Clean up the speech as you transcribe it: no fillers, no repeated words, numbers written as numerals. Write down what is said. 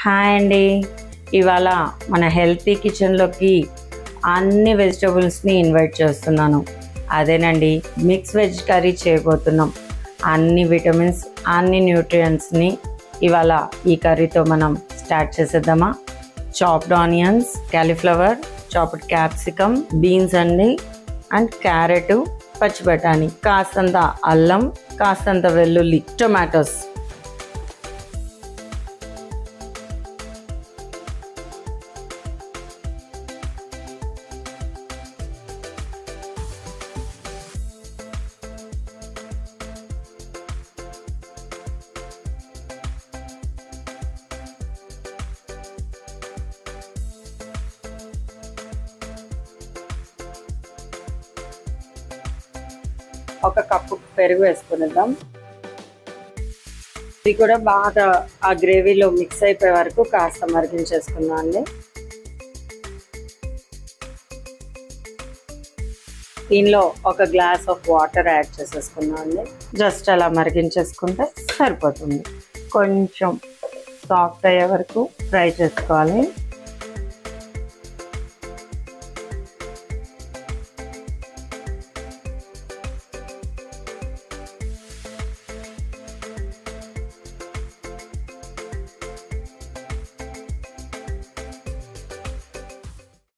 Hi అండి. ఇవాళ మన హెల్తీ కిచెన్లోకి అన్ని వెజిటబుల్స్ని ఇన్వైట్ చేస్తున్నాను. అదేనండి, మిక్స్ వెజ్ కర్రీ చేయబోతున్నాం. అన్ని విటమిన్స్, అన్ని న్యూట్రియంట్స్ని ఇవాళ ఈ కర్రీతో మనం స్టార్ట్ చేసేద్దామా? Chopped onions, cauliflower, chopped capsicum, beans అండి, అండ్ క్యారెట్, పచ్చి బఠానీ, కాస్తంత అల్లం, కాస్తంత వెల్లుల్లి, టొమాటోస్. ఒక కప్పు పెరుగు వేసుకునిద్దాం. ఇది కూడా బాగా ఆ గ్రేవీలో మిక్స్ అయిపోయే వరకు కాస్త మరిగించేసుకుందాం అండి. దీనిలో ఒక గ్లాస్ ఆఫ్ వాటర్ యాడ్ చేసేసుకుందాం అండి. జస్ట్ అలా మరిగించేసుకుంటే సరిపోతుంది. కొంచెం సాఫ్ట్ అయ్యే వరకు ఫ్రై చేసుకోవాలి.